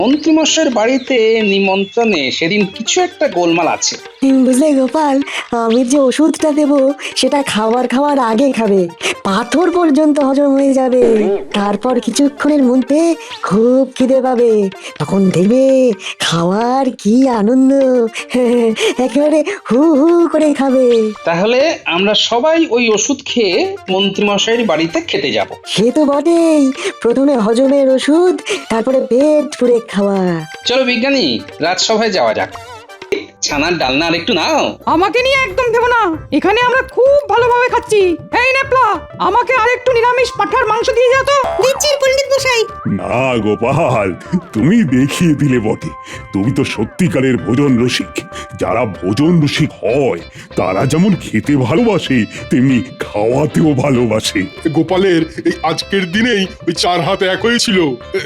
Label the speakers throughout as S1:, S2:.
S1: মন্ত্রীমশাইয়ের বাড়িতে নিমন্ত্রণে সেদিন কিছু একটা গোলমাল আছে।
S2: বুঝলে গোপাল, আমি যে ওষুধটা দেব সেটা খাওয়ার আগে খাবে, পাথর পর্যন্ত হজম হয়ে যাবে। তারপর কিছুক্ষণের মধ্যে খুব খিদে পাবে, তখন দেখবে খাওয়ার কি আনন্দ। একেবারে হু হু করে খাবে।
S1: তাহলে আমরা সবাই ওই ওষুধ খেয়ে মন্ত্রীমশাইয়ের বাড়িতে খেতে যাব।
S2: সে তো বটেই, প্রথমে হজমের ওষুধ, তারপরে পেট পুরে খাওয়া।
S1: চলো বিজ্ঞানী, রাজসভায় যাওয়া যাক। ছানার ডালনা আর একটু নাও।
S3: আমাকে নিয়ে একদম দেবো না, এখানে আমরা খুব ভালোভাবে খাচ্ছি। এই নেপলা, আমাকে আরেকটু নিরামিষ পাঁঠার মাংস দিয়ে যাও তো।
S4: দিচ্ছি পণ্ডিত মশাই।
S5: না গোপাল, তুমি দেখিয়ে দিলে বটে, তুমি তো সত্যিকারের ভোজন রসিক। যারা ভোজন রসিক হয় তারা যেমন খেতে ভালোবাসে তেমনি খাওয়াতেও ভালোবাসে।
S6: গোপালের এই আজকের দিনেই ওই 4 হাত এক হয়েছিল,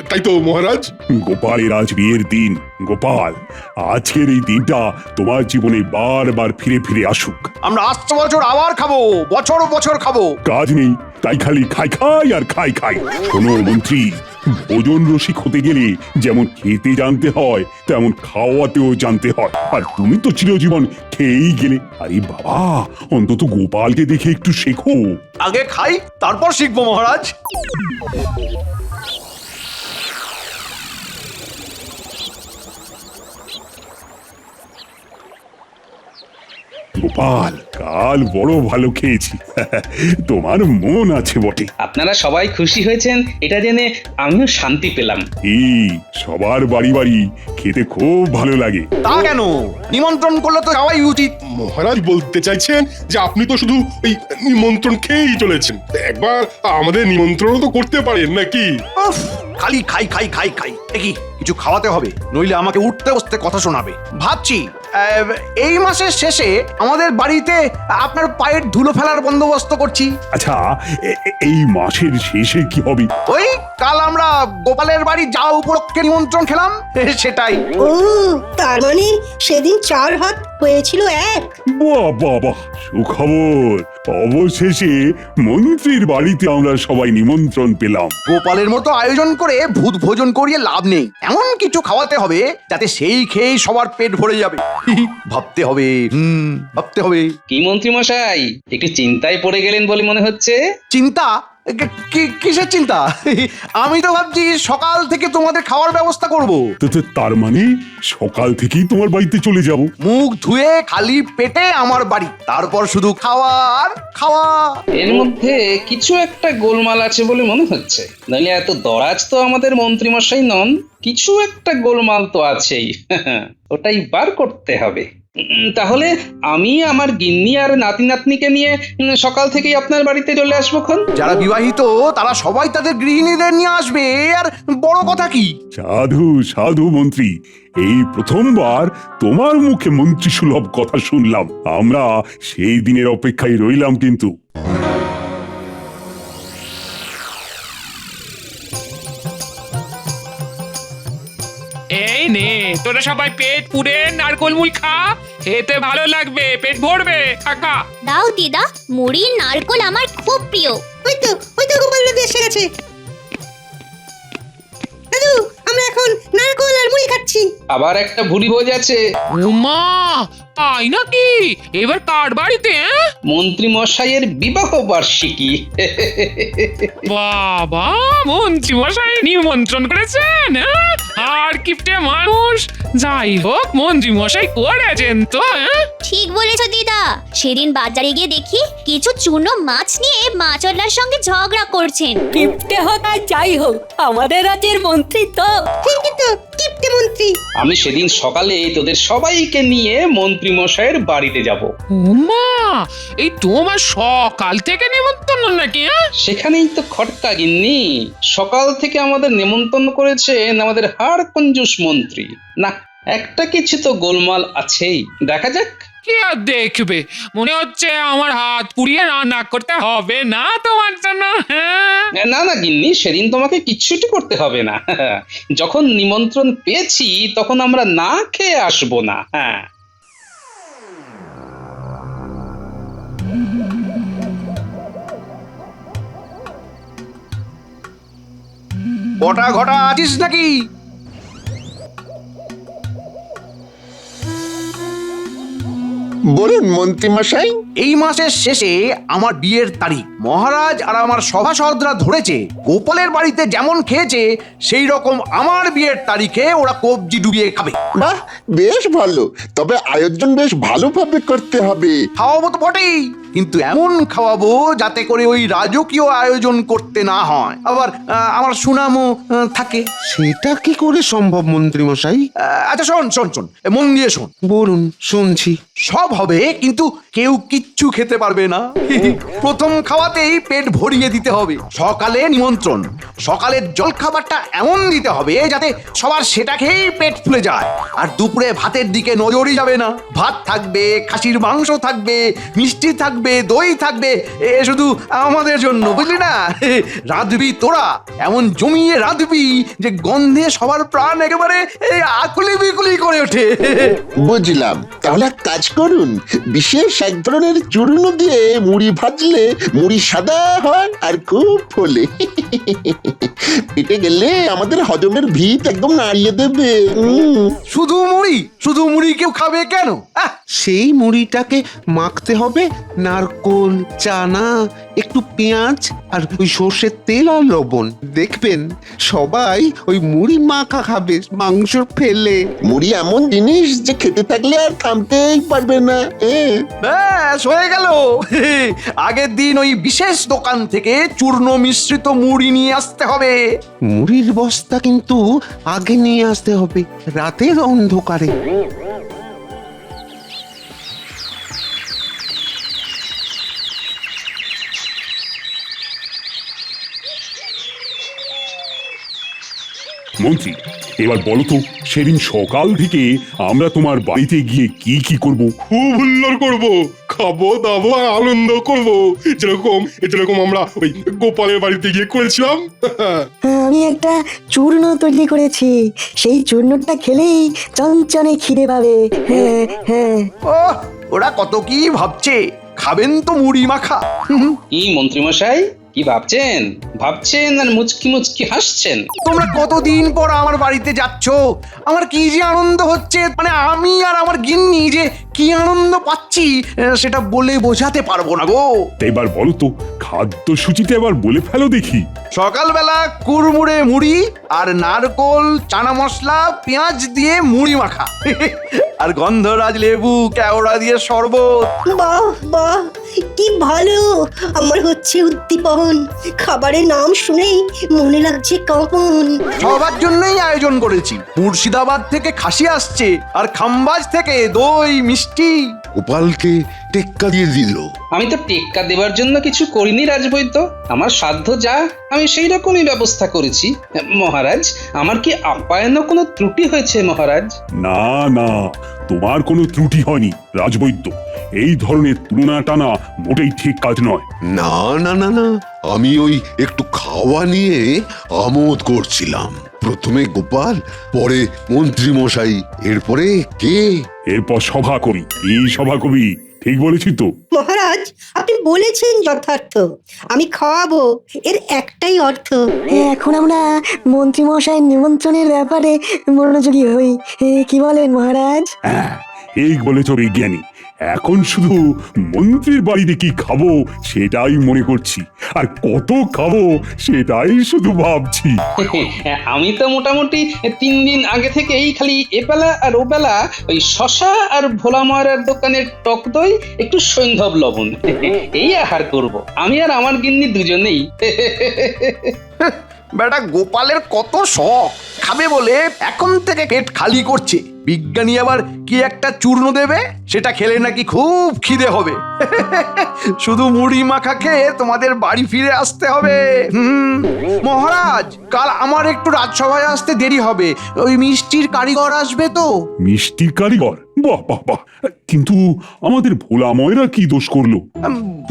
S6: তাই তো মহারাজ?
S5: গোপালের আজ বিয়ের দিন। গোপাল, আজকের এই দিনটা তোমার জীবনে বারবার ফিরে ফিরে আসুক।
S7: আমরা আসছে বছর আবার খাবো, বছর বছর খাবো।
S5: কাজ নেই তাই খালি খাই খাই আর খাই খাই। শোনো মন্ত্রী, ভোজন রসিক হতে গেলে যেমন খেতে জানতে হয় তেমন খাওয়াতেও জানতে হয়। আর তুমি তো চিরজীবন খেয়েই গেলে। আরে বাবা, অন্তত গোপালকে দেখে একটু শেখো।
S7: আগে খাই তারপর শিখবো মহারাজ।
S5: গোপাল, কাল বড় ভালো খেয়েছি। তোমার মন আছে বটে।
S1: আপনারা সবাই খুশি হয়েছেন এটা জেনে আমিও শান্তি পেলাম।
S5: এই সবার বাড়ি বাড়ি খেতে খুব ভালো লাগে।
S7: তা কেন, নিমন্ত্রণ করলে তো যাওয়াই উচিত।
S6: মহারাজ বলতে চাইছেন যে আপনি তো শুধু ওই নিমন্ত্রণ খেয়েই চলেছেন, একবার আমাদের নিমন্ত্রণও তো করতে পারেন নাকি?
S7: উফ, খালি খাই খাই খাই খাই। দেখি কিছু খাওয়াতে হবে, নইলে আমাকে উঠতে বসতে কথা শোনাবে। ভাবছি এই মাসের শেষে আমাদের বাড়িতে আপনার পায়ের ধুলো ফেলার বন্দোবস্ত করছি।
S5: আচ্ছা, এই মাসের শেষে কি হবে?
S7: ওই কাল আমরা গোপালের বাড়ি যাওয়া উপলক্ষে নিমন্ত্রণ খেলাম, সেটাই।
S4: ও, তার মানে সেদিন 4 হাত হয়েছিল এক।
S5: বাহ বাহ বাহ, সুখবর! অবশেষে মন্ত্রীর বাড়িতে আমরা সবাই নিমন্ত্রণ পেলাম।
S7: গোপালের মতো আয়োজন করে ভূত ভোজন করিয়ে লাভ নেই, এমন কিছু খাওয়াতে হবে যাতে সেই খেয়েই সবার পেট ভরে যাবে। ভাবতে হবে, ভাবতে হবে।
S1: কি মন্ত্রীমশাই, একটু চিন্তায় পড়ে গেলেন বলে মনে হচ্ছে।
S7: চিন্তা? কিসের চিন্তা? আমি তো ভাবছি সকাল থেকে তোমাদের খাওয়ার ব্যবস্থা করব।
S5: তার মানে সকাল থেকেই তোমার বাড়িতে চলে যাব?
S7: মুখ ধুয়ে খালি পেটে আমার বাড়ি, তারপর শুধু খাওয়া আর খাওয়া।
S1: এর মধ্যে কিছু একটা গোলমাল আছে বলে মনে হচ্ছে, নইলে এত দরাজ তো আমাদের মন্ত্রীমশাই নন। কিছু একটা গোলমাল তো আছেই। ওটাই বার করতে হবে। তাহলে আমি আমার গিন্নি আর নাতি নাতনিকে নিয়ে সকাল থেকেই আপনার বাড়িতে চলে আসবো খন।
S7: যারা বিবাহিত তারা সবাই তাদের গৃহিণীদের নিয়ে আসবে, আর বড় কথা কি।
S5: সাধু সাধু মন্ত্রী, এই প্রথমবার তোমার মুখে মন্ত্রী সুলভ কথা শুনলাম। আমরা সেই দিনের অপেক্ষায় রইলাম কিন্তু।
S8: এই নে, তোরা সবাই পেট পুড়ে নারকোল মুড়ি খা, খেতে ভালো লাগবে, পেট ভরবে। খা।
S9: দাও দিদা, মুড়ি নারকোল আমার খুব প্রিয়।
S4: ওই তো গোপাল দাদু এসে গেছে। দাদু, আমরা এখন নারকোল আর মুড়ি খাচ্ছি।
S1: আবার একটা ভুড়ি ভোজ আছে।
S8: ওমা, তাই নাকি? এবার কার বাড়িতে?
S1: মন্ত্রী মশাইয়ের বিবাহ বার্ষিকী।
S8: বাবা, মন্ত্রী মশাই নিমন্ত্রণ করেছেন? আর কিপটে মানুষ। যাই হোক, মন্ত্রী মশাই করেছেন তো।
S9: ঠিক বলেছো দিদা, সেদিন বাজারে গিয়ে দেখি কিছু চূর্ণ মাছ নিয়ে মাছওয়ালার সঙ্গে ঝগড়া করছেন।
S2: কিপটে হোক আর যাই হোক, আমাদের রাজ্যের মন্ত্রী তো।
S4: ঠিকই তো, কিপ্টে মন্ত্রী।
S1: আমি সেদিন সকালে তোদের সবাইকে নিয়ে মন্ত্রী মশাইয়ের বাড়িতে যাব।
S8: ওমা, এই তোমার সকাল থেকে নিমন্ত্রণ নাকি?
S1: সেখানেই তো খটকা গিন্নি। সকাল থেকে আমাদের নেমন্তন্ন করেছেন আমাদের হাড় কঞ্জুস মন্ত্রী। না, একটা কিছু তো গোলমাল আছেই, দেখা যাক।
S8: কি আর দেখবে, মনে হচ্ছে আমার হাত পুড়িয়ে রান্না করতে হবে না তোমার জন্য।
S1: না না গিন্নি, সেদিন তোমাকে কিচ্ছুটি করতে হবে না। যখন নিমন্ত্রণ পেয়েছি তখন আমরা না খেয়ে আসবো না। হ্যাঁ,
S7: বটা ঘটা আছিস নাকি?
S10: বলুন মন্ত্রীমশাই।
S7: এই মাসের শেষে আমার বিয়ের তারিখ। মহারাজ আর আমার সভাসদরা ধরেছে গোপালের বাড়িতে যেমন খেয়েছে সেই রকম আমার বিয়ের তারিখে ওরা কবজি ডুবিয়ে খাবে।
S10: বাহ, বেশ ভালো। তবে আয়োজন বেশ ভালোভাবে করতে হবে।
S7: খাওয়াবো তো বটেই, কিন্তু এমন খাওয়াবো যাতে করে ওই রাজকীয় আয়োজন করতে না হয়, আবার আমার সুনামও থাকে।
S11: সেটা কি করে সম্ভব মন্ত্রীমশাই?
S7: আচ্ছা শোন শোন শোন, মন দিয়ে শোন।
S11: বলুন, শুনছি।
S7: সব হবে, কিন্তু কেউ কিচ্ছু খেতে পারবে না। প্রথম খাওয়াতেই পেট ভরিয়ে দিতে হবে। সকালে নিমন্ত্রণ, সকালের জলখাবারটা এমন দিতে হবে যাতে সবার সেটা খেয়েই পেট ফুলে যায়। আর দুপুরে ভাতের দিকে নজরই যাবে না। ভাত থাকবে, খাসির মাংস থাকবে, মিষ্টি থাকবে, দই থাকবে, এ শুধু আমাদের জন্য, বুঝলি না? রাঁধবি তোরা, এমন জমিয়ে রাঁধবি যে গন্ধে সবার প্রাণ একেবারে আকুলি বিকুলি করে ওঠে।
S10: বুঝলাম। তাহলে এক কাজ করুন, বিশেষ এক ধরনের চূর্ণ দিয়ে মুড়ি ভাজলে মুড়ি সাদা হয় আর খুব ফোলে। পেটে গেলে আমাদের হজমের ভিত একদম নাড়িয়ে দেবে।
S7: শুধু মুড়ি, শুধু মুড়ি কেউ খাবে কেন?
S11: সেই মুড়িটাকে মাখতে হবে নারকোল, চানা, একটু পেঁয়াজ আর ওই সর্ষের তেল আর লবণ। দেখবেন সবাই ওই মুড়ি মাখা খাবে মাংস ফেলে।
S10: মুড়ি এমন জিনিস যে খেতে থাকলে আর থামতেই পারবে না।
S7: ব্যাস হয়ে গেল। আগের দিন ওই বিশেষ দোকান থেকে চূর্ণ মিশ্রিত মুড়ি নিয়ে আসতে হবে।
S11: মুড়ির বস্তা কিন্তু আগে নিয়ে আসতে হবে, রাতের অন্ধকারে।
S5: মন্ত্রী, এবার বলো তো, সেদিন সকাল থেকে আমরা তোমার বাড়িতে গিয়ে কি কি করব?
S6: খুব হুল্লোড় করবো, খাবো দাবো আর আনন্দ করবো, যেরকম যেরকম আমরা ওই গোপালের বাড়িতে গিয়ে করেছিলাম।
S2: আমি একটা চূর্ণ তৈরি করেছি, সেই চূর্ণটা খেলেই চঞ্চনে খিদে পাবে। হ্যাঁ হ্যাঁ।
S7: ওরা কত কি ভাবছে, খাবেন তো মুড়ি মাখা।
S1: কি মন্ত্রীমশাই, কি ভাবছেন? ভাবছেন আর মুচকি মুচকি হাসছেন।
S7: তোমরা কতদিন পর আমার বাড়িতে যাচ্ছ, আমার কি যে আনন্দ হচ্ছে, মানে আমি আর আমার গিন্নি যে কি আনন্দ পাচ্ছি সেটা বলে বোঝাতে পারবো না গো।
S5: এবার বলো তো, খাদ্য সূচিতে এবার বলে ফেলো দেখি।
S7: সকালবেলা কুড়মুড়ে মুড়ি আর নারকোল, চানা মশলা, পেঁয়াজ দিয়ে মুড়ি মাখা, আর গন্ধরাজ লেবু কেওড়া দিয়ে শরবত।
S4: বাহ বাহ, কি ভালো! আমার হচ্ছে উদ্দীপন। খাবারের নাম শুনেই মনে লাগছে কখন।
S7: সবার জন্যই আয়োজন করেছি। মুর্শিদাবাদ থেকে খাসি আসছে, আর খাম্বাজ থেকে দই মিষ্টি।
S11: গোপালকে টেক্কা দিয়ে দিল।
S1: আমি তো টেক্কা দেবার জন্য কিছু করিনি রাজবৈদ্য। আমার সাধ্য যা আমি সেই রকমই ব্যবস্থা করেছি। মহারাজ, আমার কি আপ্যায়নে কোনো ত্রুটি হয়েছে মহারাজ?
S5: না না, তোমার কোনো ত্রুটি হয়নি রাজবৈদ্য। এই ধরনের তুলনা টানা মোটেই ঠিক কাজ নয়।
S12: না না না না, আমি ওই একটু খাওয়া নিয়ে আমোদ করছিলাম। প্রথমে গোপাল, পরে মন্ত্রী মশাই, এরপরে কে?
S5: এরপর সভা কবি। এই সভা কবি, ঠিক বলেছি তো?
S4: মহারাজ, আপনি বলেছেন যথার্থ। আমি খাওয়াবো, এর একটাই অর্থ।
S2: এখন আমরা মন্ত্রী মশাইয়ের নিমন্ত্রণের ব্যাপারে মনোযোগী হই। কি বলেন মহারাজ?
S5: হ্যাঁ, এই বলেছ বিজ্ঞানী। এখন শুধু মন্ত্রীর বাড়িতে কি খাবো সেটাই মনে করছি, আর কত খাবো সেটাই শুধু ভাবছি।
S1: আমি তো মোটামুটি 3 দিন আগে থেকেই খালি এবেলা আর ওবেলা ওই শশা আর ভোলা ময়রার দোকানের টক দই, একটু সৈন্ধব লবণ, এই আহার করব আমি আর আমার গিন্নি দুজনেই।
S7: বেটা গোপালের কত শখ, খাবে বলে এখন থেকে পেট খালি করছে। বিজ্ঞানী আবার কি একটা চূর্ণ দেবে, সেটা খেলে নাকি খুব খিদে হবে। শুধু মুড়ি মাখা খেয়ে তোমাদের বাড়ি ফিরে আসতে হবে। মহারাজ, কাল আমার একটু রাজসভায় আসতে দেরি হবে। ওই মিষ্টির কারিগর আসবে তো।
S5: মিষ্টির কারিগর? বাহ বাহ বাহ, কিন্তু আমাদের ভোলা ময়রা কি দোষ করলো?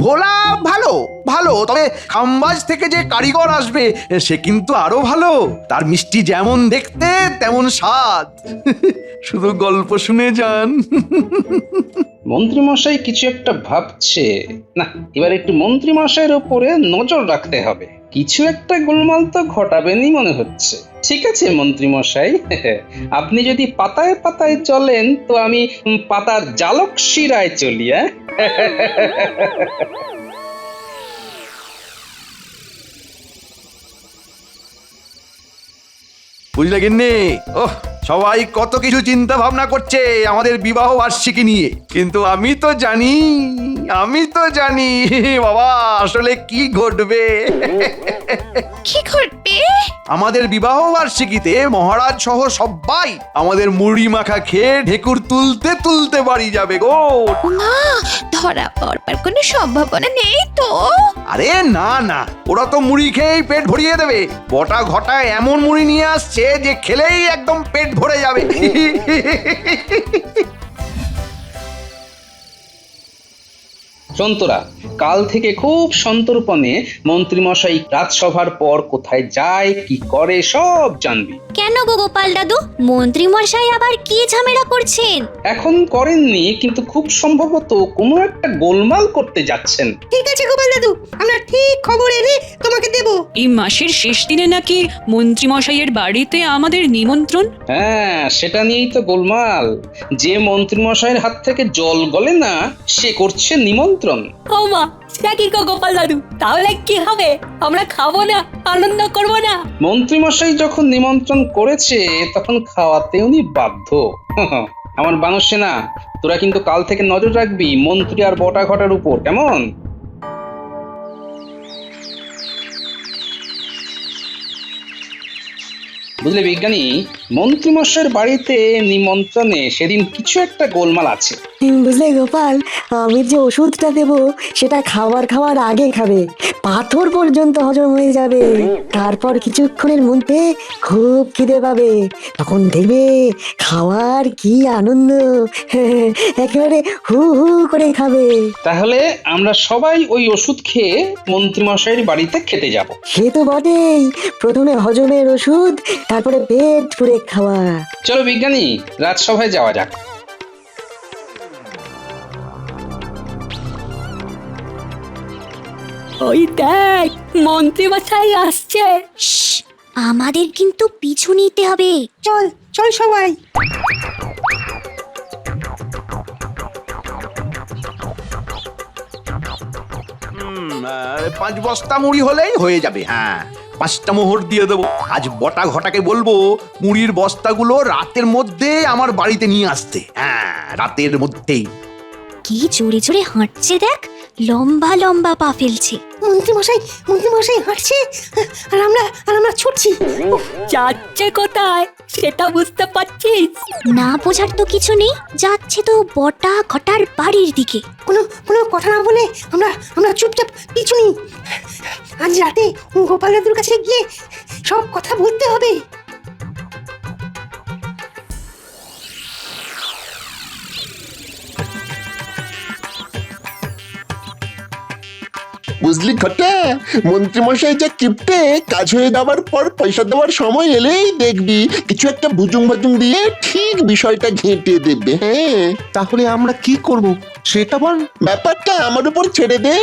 S7: ভোলা ভালো ভালো, তবে খাম্বাজ থেকে যে কারিগর আসবে সে কিন্তু আরো ভালো। তার মিষ্টি যেমন দেখতে তেমন স্বাদ। শুধু গল্প শুনে যান।
S1: মন্ত্রীমশাই কিছু একটা ভাবছে। না, এবার একটু মন্ত্রীমশাইয়ের উপরে নজর রাখতে হবে। কিছু একটা গোলমাল তো ঘটাবেনই মনে হচ্ছে। ঠিক আছে মন্ত্রী মশাই, আপনি যদি পাতায় পাতায় চলেন তো আমি পাতার জালক শিরায় চলি।
S7: বুঝলে গিন্নি? ওহ, সবাই কত কিছু চিন্তা ভাবনা করছে আমাদের বিবাহ বার্ষিকী নিয়ে, কিন্তু আমি তো জানি বাবা আসলে কি ঘটবে।
S9: কি ঘটবে?
S7: আমাদের বিবাহ বার্ষিকীতে মহারাজ সহ সবাই আমাদের মুড়ি মাখা খেয়ে ঢেকুর তুলতে তুলতে বাড়ি যাবে গো।
S9: মা, ধরা পড়বার কোনো সম্ভাবনা নেই তো?
S7: আরে না না, ওরা তো মুড়ি খেয়েই পেট ভরিয়ে দেবে। বটা ঘটা এমন মুড়ি নিয়ে আসছে যে খেলেই একদম পেট ভরে যাবে।
S1: সন্তরা, কাল থেকে খুব সন্তর্পণে মন্ত্রীমশাই রাজসভার পর কোথায় যায়, কি করে সব জানবি।
S9: কেন গো গোপাল দাদু, মন্ত্রী মশাই আবার কি ঝামেলা করছেন?
S1: এখন করেননি, কিন্তু খুব সম্ভবত কোনো একটা গোলমাল করতে যাচ্ছেন।
S4: ঠিক আছে গোপাল দাদু, আমরা ঠিক খবর এনে তোমাকে দেব।
S3: এই মাসের শেষ দিনে নাকি মন্ত্রী মশাইয়ের বাড়িতে আমাদের নিমন্ত্রণ।
S1: হ্যাঁ, সেটা নিয়েই তো গোলমাল। যে মন্ত্রীমশাইয়ের হাত থেকে জল গলে না, সে করছে নিমন্ত্রণ।
S3: ও মা, সেটা কি গো গোপাল দাদু? তাহলে কি হবে? আমরা খাবো না, আনন্দ করবো না?
S1: মন্ত্রীমশাই যখন নিমন্ত্রণ করেছে তখন খাওয়াতে উনি বাধ্য। আমার বানর সেনা, তোরা কিন্তু কাল থেকে নজর রাখবি মন্ত্রী আর বটা ঘটার উপর, কেমন? বুঝলে বিজ্ঞানী, মন্ত্রীমশাইয়ের বাড়িতে নিমন্ত্রণে সেদিন কিছু একটা গোলমাল আছে।
S2: বুঝলে গোপাল, আমি যে ওষুধটা দেব সেটা খাওয়ার আগে খাবে, পাথর পর্যন্ত হজম হয়ে যাবে। তারপর কিছুক্ষণের মধ্যে খুব খিদে পাবে, তখন দেখবে খাওয়ার কি আনন্দ, একেবারে হু হু করে খাবে।
S1: তাহলে আমরা সবাই ওই ওষুধ খেয়ে মন্ত্রীমশাইয়ের বাড়িতে খেতে যাব।
S2: সে তো বটেই, প্রথমে হজমের ওষুধ, তারপরে পেট পুরে খাওয়া।
S1: চলো বিজ্ঞানী, রাজসভায় যাওয়া যাক।
S3: ওই দেখ, মন্ত্রী মশাই আসছে।
S9: আমাদের কিন্তু পিছু নিতে হবে।
S4: চল চল সবাই।
S7: পাঁচ বস্তা মুড়ি হলেই হয়ে যাবে। হ্যাঁ, 5টা মোহর দিয়ে দেবো। আজ বটা ঘটাকে বলবো মুড়ির বস্তাগুলো রাতের মধ্যে আমার বাড়িতে নিয়ে আসতে। হ্যাঁ, রাতের মধ্যেই।
S9: কি জোরে জোরে হাঁটছে দেখ, লম্বা লম্বা পা ফেলছে।
S4: মন্ত্রী মশাই হাঁটছে আর আমরা ছুটছি।
S3: যাচ্ছে কোথায় সেটা বুঝতে পারছিস?
S9: না বোঝার তো কিছু নেই, যাচ্ছে তো বটা ঘটার বাড়ির দিকে।
S4: কোনো কথা না বলে আমরা চুপচাপ পিছু নিই। আজ রাতে গোপাল দাদুর কাছে গিয়ে সব কথা বলতে হবে।
S10: বুঝলি ঘটা, মন্ত্রীমশাই যা কিপটে, কাজ হয়ে যাওয়ার পর পয়সা দেওয়ার সময় এলেই দেখবি কিছু একটা ভুজুং ভাজুং দিয়ে ঠিক বিষয়টা ঘেঁটে দেবে। হ্যাঁ,
S11: তাহলে আমরা কি করব সেটা বল।
S10: ব্যাপারটা আমার উপর ছেড়ে দে,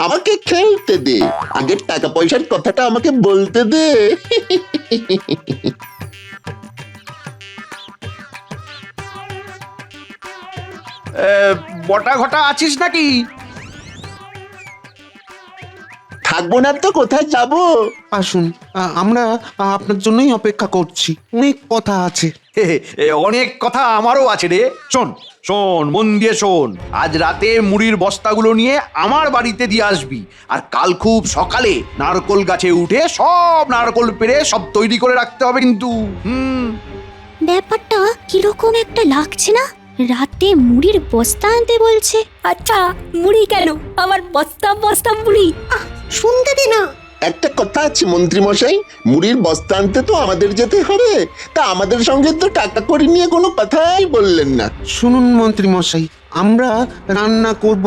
S10: আমাকে খেলতে দে, আগের টাকা পয়সার কথাটা আমাকে বলতে দে।
S7: বটা ঘটা আছিস নাকি?
S10: থাকবো না তো কোথায় যাব?
S11: আসুন, আমরা আপনার জন্যই অপেক্ষা করছি, অনেক কথা আছে।
S7: অনেক কথা আমারও আছে রে। শোন শোন, মন দিয়ে শোন। আজ রাতে মুড়ির বস্তাগুলো নিয়ে আমার বাড়িতে দিয়ে আসবি, আর কাল খুব সকালে নারকোল গাছে উঠে সব নারকোল পেড়ে সব তৈরি করে রাখতে হবে কিন্তু।
S9: ব্যাপারটা কিরকম একটা লাগছে না? রাতে মুড়ির বস্তা আনতে বলছে।
S3: আচ্ছা, মুড়ি কেন? আমার বস্তা বস্তা মুড়ি।
S4: শুনতে দে না।
S10: একটা কথা আছে মন্ত্রীমশাই, মুড়ির বস্তা আনতে তো আমাদের যেতে হবে, তা আমাদের সঙ্গে তো টাকা করি নিয়ে কোনো কথাই বললেন না।
S11: শুনুন মন্ত্রী মশাই, আমরা রান্না করব,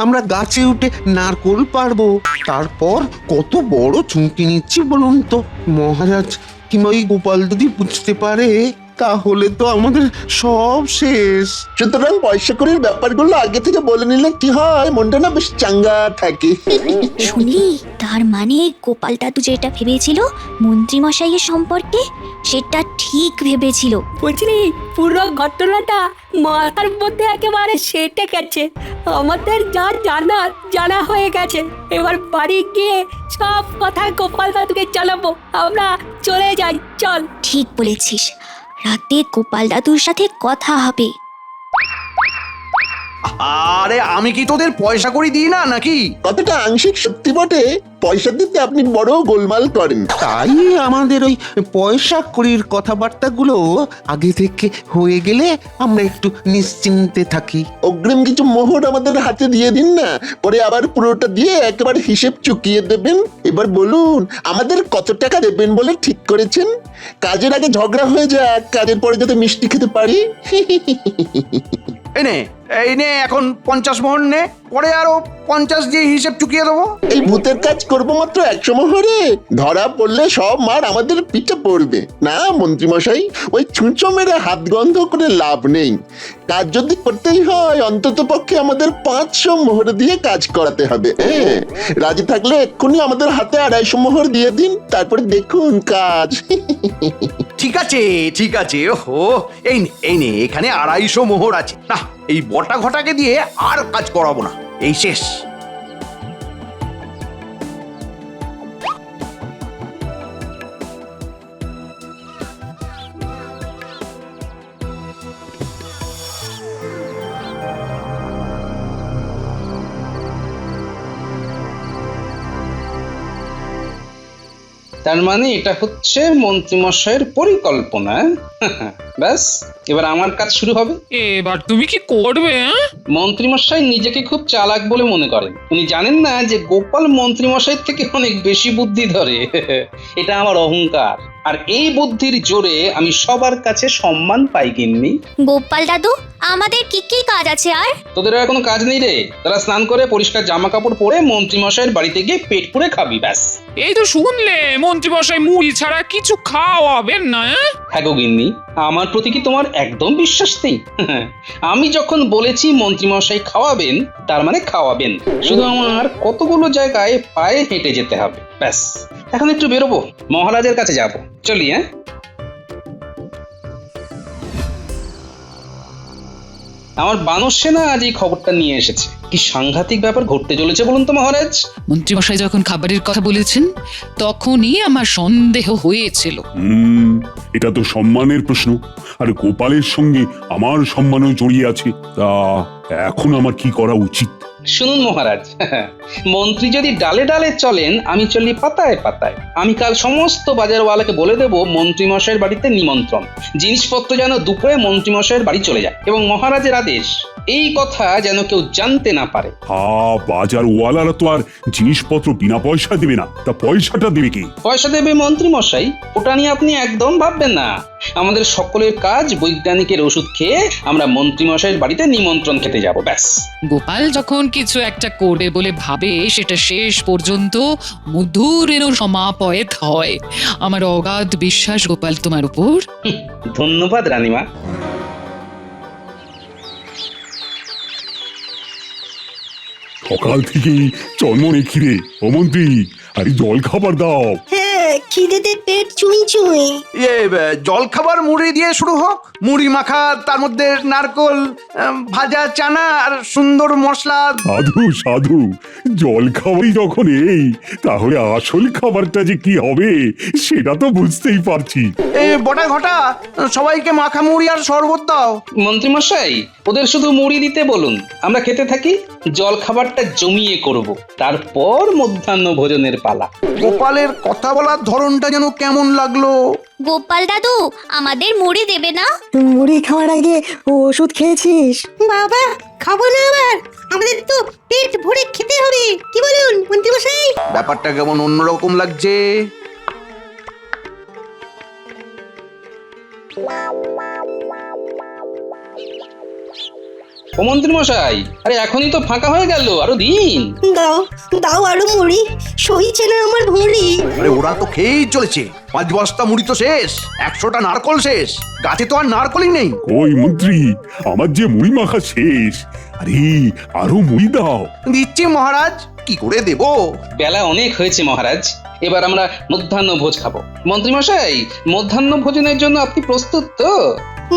S11: আমরা গাছে উঠে নারকোল পারবো, তারপর কত বড় চুমকি নিচ্ছি বলুন তো। মহারাজ কিংবা ওই গোপাল যদি বুঝতে পারে তাহলে তো আমাদের সব শেষ।
S10: সুতরাং পয়সা করির ব্যাপারগুলো আগে থেকে বলে নিলে কি হয়, মনটা না বেশ চাঙ্গা থাকে।
S9: শুনলি, তার মানে গোপাল দাদু যেটা ভেবেছিল মন্ত্রী মশাইয়ের সম্পর্কে, সেটা ঠিক ভেবেছিল।
S4: বুঝলি, পুরো ঘটনাটা মাথার মধ্যে একেবারে সেটে গেছে। আমাদের যা জানা হয়ে গেছে। এবার বাড়ি গিয়ে সব কথা গোপাল দাদুকে জানাবো। আমরা চলে যাই, চল।
S9: ঠিক বলেছিস, রাতে গোপাল দাদুর সাথে কথা হবে।
S7: আরে আমি কি তোদের পয়সা করি দিই না নাকি?
S10: কতটা আংশিক সত্যি বটে, পয়সা দিতে আপনি বড় গোলমাল করেন।
S11: তাই আমাদের ওই পয়সা করির কথাবার্তাগুলো আগে থেকে হয়ে গেলে আমরা একটু নিশ্চিন্তে থাকি।
S10: অগ্রিম কিছু মোহর আমাদের হাতে দিয়ে দিন না, পরে আবার পুরোটা দিয়ে একেবারে হিসেব চুকিয়ে দেবেন। এবার বলুন, আমাদের কত টাকা দেবেন বলে ঠিক করেছেন? কাজের আগে ঝগড়া হয়ে যাক, কাজের পরে যাতে মিষ্টি খেতে পারি।
S7: এই নে এখন 50 মোহর নে, পরে আরো 50 দিয়ে হিসেব চুকিয়ে দেবো।
S10: এই ভূতের কাজ করবো মাত্র 100 মোহরে, ধরা পড়লে সব মার আমাদের পিঠে পড়বে। না মন্ত্রীমশাই, ওই ছুঁচো মেরে হাত গন্ধ করে লাভ নেই। কাজ যদি করতেই হয়, অন্তত পক্ষে আমাদের 500 মোহর দিয়ে কাজ করাতে হবে। হ্যাঁ, রাজি থাকলে এক্ষুনি আমাদের হাতে 250 মোহর দিয়ে দিন, তারপরে দেখুন কাজ।
S7: ঠিক আছে। ওহো, এই নে এখানে 250 মোহর আছে। না, এই বটা ঘটাকে দিয়ে আর কাজ করাবো না, এই শেষ।
S1: তার মানে এটা হচ্ছে মন্ত্রীমশাইয়ের পরিকল্পনা। ব্যাস, এবার আমার কাজ শুরু হবে।
S8: এবার তুমি কি করবে?
S1: মন্ত্রীমশাই নিজেকে খুব চালাক বলে মনে করেন। উনি জানেন না যে গোপাল মন্ত্রীমশাই থেকে অনেক বেশি বুদ্ধি ধরে। এটা আমার অহংকার, আর এই বুদ্ধির জোরে আমি সবার কাছে সম্মান পাই। গিন্নি,
S9: গোপাল দাদু, আমাদের কি কি কাজ আছে আর?
S1: তোদের আর কোনো কাজ নেই রে। তারা স্নান করে পরিষ্কার জামা কাপড় পরে মন্ত্রীমশাইয়ের বাড়িতে গিয়ে পেট পুরে খাবি, ব্যাস।
S8: এই তো শুনলে, মন্ত্রী মশাই মুড়ি ছাড়া কিছু খাওয়াবেন না।
S1: হ্যাঁ গো গিন্নি, আমার প্রতি কি তোমার একদম বিশ্বাস নেই? আমি যখন বলেছি মন্ত্রীমশাই খাওয়াবেন, তার মানে খাওয়াবেন। শুধু আমার কতগুলো জায়গায় পায়ে হেঁটে যেতে হবে, ব্যাস। এখন একটু বেরোবো, মহারাজের কাছে যাব। চলি। হ্যাঁ, আমার বানর সেনা আজ এই খবরটা নিয়ে এসেছে। কি সাংঘাতিক ব্যাপার ঘটতে চলেছে বলুন তো মহারাজ।
S13: মন্ত্রীমশাই যখন খাবারের কথা বলেছেন, তখনই আমার সন্দেহ হয়েছিল।
S5: এটা তো সম্মানের প্রশ্ন, আর গোপালের সঙ্গে আমার সম্মানও জড়িয়ে আছে। তা এখন আমার কি করা উচিত?
S1: শুনুন মহারাজ, মন্ত্রী যদি ডালে ডালে চলেন, আমি চলি পাতায় পাতায়। আমি কাল সমস্ত বাজারওয়ালাকে বলে দেব মন্ত্রীমশাইয়ের বাড়িতে নিমন্ত্রণ, জিনিসপত্র যেন দুপুরে মন্ত্রীমশাইয়ের বাড়ি চলে যায়, এবং মহারাজের আদেশ এই কথা যেন কেউ জানতে না পারে।
S5: বাজারওয়ালারা তো আর জিনিসপত্র বিনা পয়সা দেবে না, তা পয়সাটা দেবে কি?
S1: পয়সা দেবে মন্ত্রীমশাই, ওটা নিয়ে আপনি একদম ভাববেন না। আমাদের সকলের কাজ বৈজ্ঞানিকের ওষুধ খেয়ে আমরা মন্ত্রীমশাইয়ের বাড়িতে নিমন্ত্রণ খেতে যাব, ব্যাস।
S13: গোপাল যখন কিছু একটা করবে বলে ভাবে, সেটা শেষ পর্যন্ত মধুরের সমাপয়েত হয়। আমার অগাধ বিশ্বাস গোপাল তোমার উপর।
S1: ধন্যবাদ রানীমা।
S5: সকাল থেকেই চন্মনে খিদে। ও মন্ত্রী, আরে জল খাবার দাও।
S4: হ্যাঁ, খিদেতে পেট চুই চুই।
S7: জল খাবার মুড়ি দিয়ে শুরু হোক। মুড়ি মাখা, তার মধ্যে নারকোল, ভাজা চানা আর সুন্দর মশলা।
S5: সাধু সাধু, জল খাবারই যখন এই, তাহলে আসল খাবারটা যে কি হবে সেটা তো বুঝতেই পারছি।
S7: বটা ঘটা, সবাইকে মাখা মুড়ি আর শরবত দাও।
S1: মন্ত্রীমশাই, ওদের শুধু মুড়ি দিতে বলুন, আমরা খেতে থাকি। জল খাবারটা জমিয়ে করব, তারপর মধ্যাহ্ন ভোজনের পালা।
S7: গোপালের কথা বলার ধরনটা যেন কেমন লাগলো।
S9: গোপাল দাদু, আমাদের মুড়ি দেবে না?
S2: মুড়ি খাওয়ার আগে ওষুধ খেয়েছিস?
S4: বাবা, খাবো না আবার? আমাদের তো পেট ভরে খেতে হবে, কি বলুন মন্ত্রীমশাই?
S7: ব্যাপারটা কেমন অন্যরকম লাগছে।
S1: ও মন্ত্রী মশাই, আরে এখনই তো ফাঁকা হয়ে গেল, আরো দিন।
S4: দাও দাও আরো মুড়ি, সইছে না আমার ভুঁড়ি।
S7: আরে ওরা তো খেয়েই চলেছে, 5 বস্তা মুড়ি তো শেষ, 100টা নারকল শেষ, গাছে তো আর নারকলই নেই।
S5: ওই মন্ত্রী, আমার যে মুড়ি মাখা শেষ, আরে আরো মুড়ি দাও।
S7: দিচ্ছি মহারাজ, কি করে দেব?
S1: বেলা অনেক হয়েছে মহারাজ, এবার আমরা মধ্যাহ্ন ভোজ খাবো। মন্ত্রী মশাই, মধ্যাহ্ন ভোজনের জন্য আপনি প্রস্তুত তো?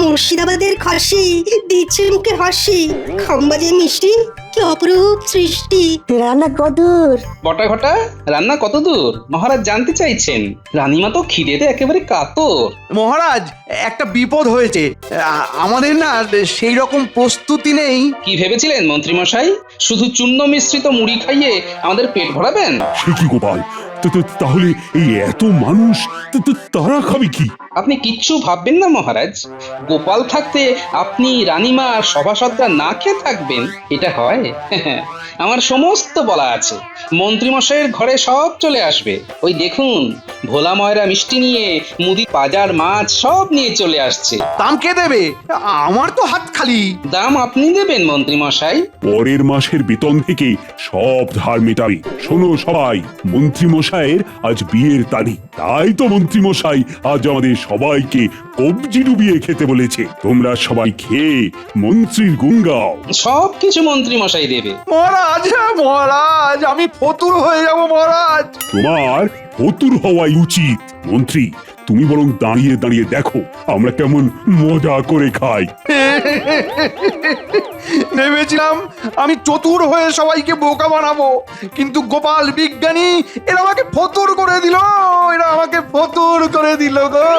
S4: মুর্শিদাবাদের খাসি দিচ্ছে মুখে হাসি, খাম্বাজে মিষ্টি, কি অপরূপ সৃষ্টি।
S2: রান্না কদূর?
S1: বটা ঘটা, রান্না কত দূর মহারাজ জানতে চাইছেন? রানীমা তো খিদেতে একেবারে কাতর।
S7: মহারাজ, একটা বিপদ হয়েছে, আমাদের না সেই রকম প্রস্তুতি নেই।
S1: কি ভেবেছিলেন মন্ত্রী মশাই, শুধু চূর্ণ মিশ্রিত মুড়ি খাইয়ে আমাদের পেট ভরাবেন?
S5: সে কি গোপাল, তাহলে এই এত মানুষ তারা খাবে কি?
S1: আপনি কিচ্ছু ভাববেন না মহারাজ, গোপাল থাকতে আপনি, রানীমা আর সভাসদরা না খেয়ে থাকবেন, এটা হয়? আমার সমস্ত বলা আছে, মন্ত্রী মশাইয়ের ঘরে সব চলে আসবে। ওই দেখুন, ভোলা ময়রা মিষ্টি নিয়ে, মুদি বাজার মাছ সব নিয়ে চলে আসছে।
S7: দাম কে দেবে? আমার তো হাত খালি।
S1: দাম আপনি দেবেন মন্ত্রী মশাই।
S5: পরের মাসের বেতন থেকে সব ধার মেটাবে। শোনো সবাই, মন্ত্রী মশাইয়ের আজ বিয়ের তারিখ, তাই তো মন্ত্রী মশাই আজ আমাদের সবাইকে কবজি ডুবিয়ে খেতে বলেছে। তোমরা সবাই খেয়ে মন্ত্রীর গুণ গাও।
S1: সব কিছু মন্ত্রী মশাই দেবে।
S7: মহারাজ, মহারাজ, আমি ফতুর হয়ে যাব মহারাজ।
S5: তোমার ফতুর হওয়াই উচিত। মন্ত্রী, তুমি বরং দাঁড়িয়ে দাঁড়িয়ে দেখো আমরা কেমন মজা করে খাই।
S7: ভেবেছিলাম আমি চতুর হয়ে সবাইকে বোকা বানাবো, কিন্তু গোপাল বিজ্ঞানী এরা আমাকে ফতুর করে দিল, এরা আমাকে ফতুর করে দিল গো।